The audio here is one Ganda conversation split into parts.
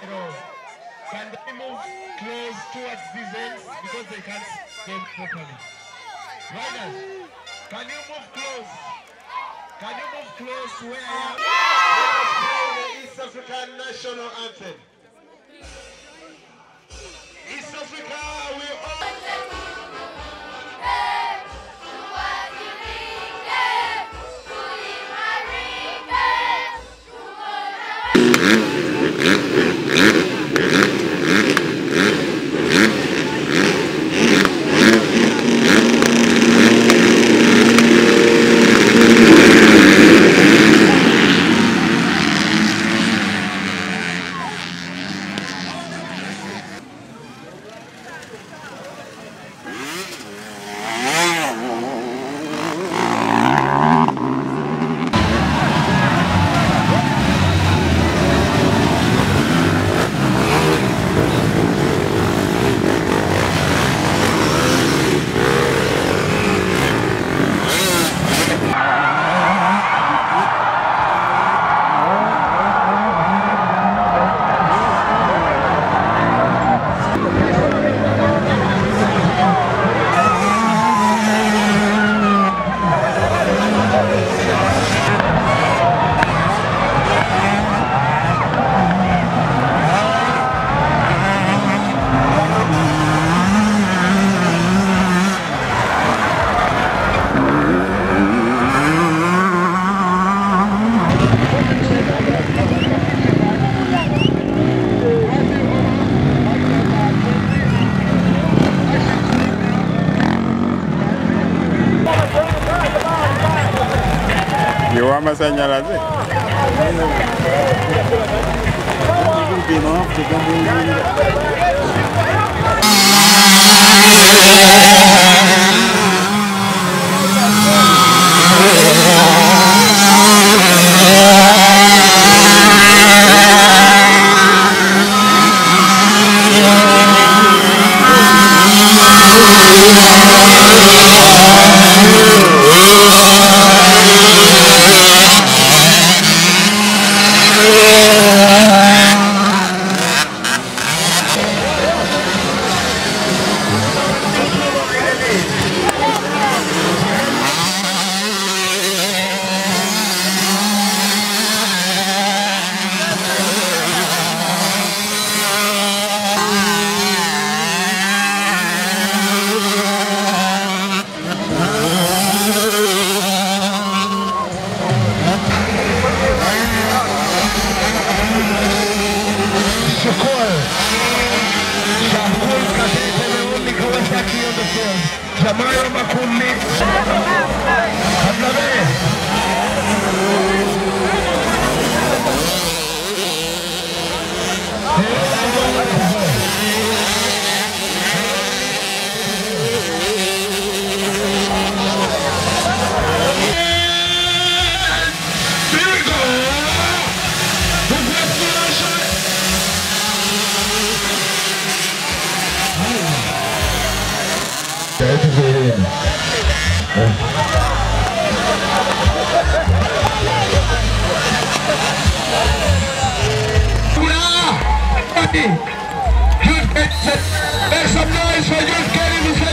Can they move close towards these ends because they can't go properly? Riders, can you move close? Can you move close to where I am? Let us play the East African National Anthem. East Africa, we all... Amashanyarazi Make some noise for you getting this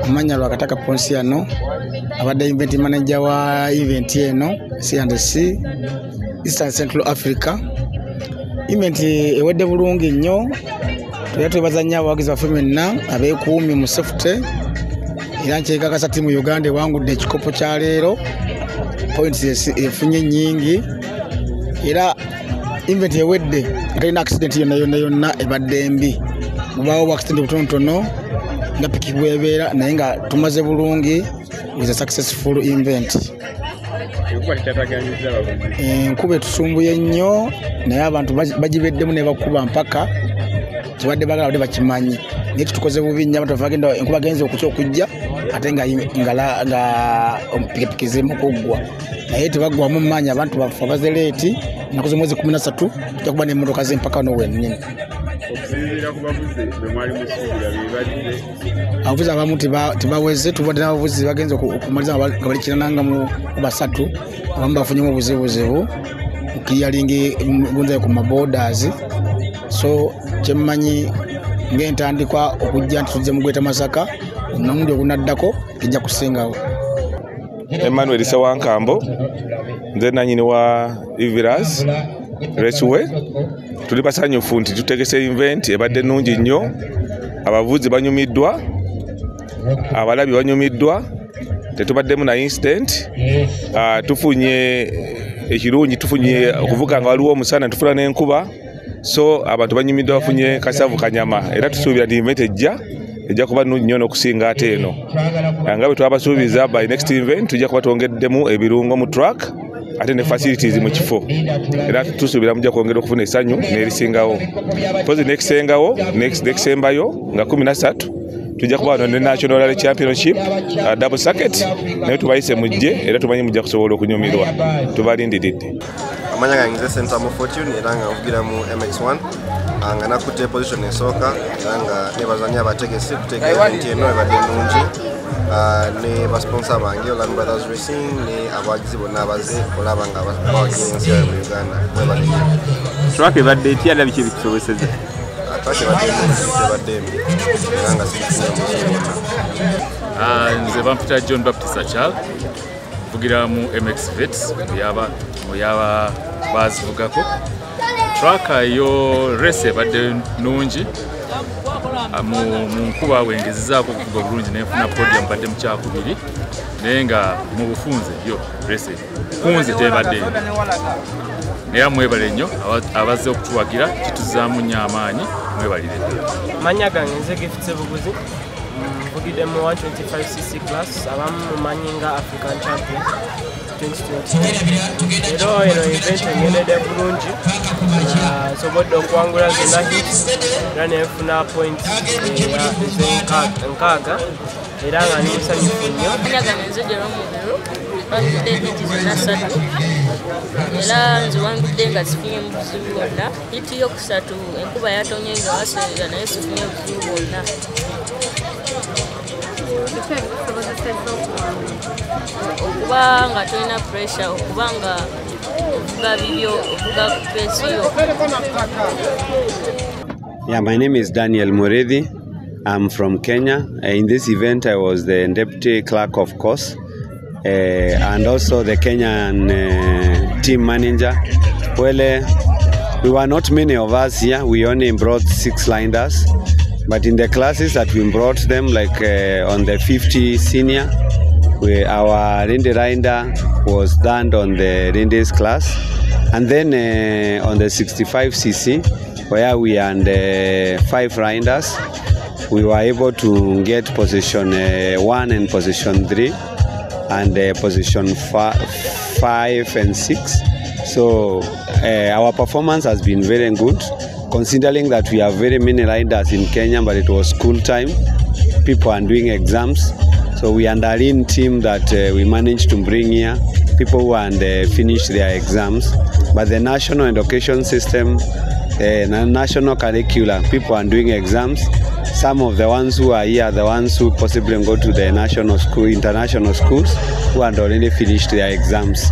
Manya Lwakataka Ponsiano, abadde event manager wa event eno C&C Eastern Central Africa. Event ewedde bulungi nnyo. Twebaza nnyo abawagizi baffe mwenna abeekuumye mu safety. Era nkyekakasa ttiimu Uganda Ewangudde ekikopo kya leero. Points efunye nnyingi. Era event ewedde talina accident yonna ebadde mbi. Mubaawo accident butonotono nga Pikipiki bwebeera naye nga tumaze bulungi with a successful event. Enkuba etusumbuye nnyo naye abantu bagibeddemu ne bakuba mpaka kibadde bagala badde bakimanyi. Naye tukoze bubi nnyo abantu bagenda enkuba genze okujja ate nga Pikipiki zimu kuggwa. Naye tebaggwamu maanyi abantu bafa bazereeti nakoze mwezi 13 tujja kuba n'emmotoka z'empaka wano wennyini. Abavuzi abamu tebaweze tubadde n'abavuzi bagenze okumaliza nga bali kinananga mu basatu abamu bafunyemu obuzibuzibu okiyalingi bunzayo ku maborders. So kyemmanyi ng'entandikwa okujja nti tujja mu Gweta Masaka omunamundi ogunaddako tujja kusingawo. Emmanuel Sawankambo nze nanyini wa Iviras Raceway. Tuli basanyufu nti tutegese event ebadde nnungi nnyo. Abavuzi banyumiddwa, abalabi banyumiddwa, tetubaddemu na incident. Tufunye ekirungi, tufunye okuvuga nga waliwo omusana, tufuna n'enkuba. So abantu banyumiddwa bafunye kasavu kanyama. Era tusuubira nti event ejja kuba nnungi nnyo n'okusinga ate eno. Nga bwe twabasuubiza by next event tujja kuba twongeddemu ebirungo mu track ate ne facilities mu kifo. Era tusuubira mujja kwongera okufuna essanyu n'erisingawo. Pozi n'ekisembayo nga 13 tujja kuba ne National Rally Championship double circuit naye tubayise mujje era tumanyi mujja kusobola okunyumirwa. Tubalindiridde. Amanya gange nze Center mu Fortune era nga ovugira mu MX1 nga nakutte position esooka era nga nebazanya abategesi kuteeka event eno ebadde nnungi ne basponsor bange Olan Brothers Racing ne abawagizi bonna abaze olaba nga bawagiza ensi yayo mu Uganda mwebale nnyo. Track ebadde etya era biki ebikusobozesezza? Track ebadde nnungi tebadde mbi era nga sifunye omuzibu gwonna. Nze bampita John Baptist Achal vugira mu MX Vets muyaba bazivugako. Track yo race ebadde nnungi mu nkuba wengezezaako okuvuga bulungi nenfuna podium badde mu kyakubiri naye nga mu bufunze yo race kunze tebadde naye mwebale nnyo abazze okutuwagira kituzaamu nnyo amaanyi mwebalire. Manya gange nze Gift Sebuguzi mvugidde mu 125cc class abamu mumanyi nga African Champion 2020. Ero event engendedde bulungi sobodde okuwangula zonna hits era nenfuna points nkaaga era nga ndi musanyufu nnyo. Wangudde hiti zonna 3 era nze wangudde nga sifunye mu buzibu bwonna. Hiti yokusatu enkuba yatonye nga waserera naye sifunye buzibu bwonna. Okuba nga tolina pressure, okuba nga ovuga bibyo, ovuga pesi yo. Yeah, my name is Daniel Muridhi. I'm from Kenya. In this event, I was the deputy clerk of course, and also the Kenyan team manager. Well, we were not many of us here. We only brought 6 linders. But in the classes that we brought them, like on the 50 senior, our Rinde rider was done on the Rinde's class. And then on the 65cc, where we had 5 riders, we were able to get position 1 and position 3, and position 5 and 6. So our performance has been very good, considering that we have very many riders in Kenya, but it was school time. People are doing exams. So we are a lean team that we managed to bring here people who are finish their exams. But the national education system, the national curriculum, people are doing exams. Some of the ones who are here are the ones who possibly go to the national school, international schools, who had already finished their exams.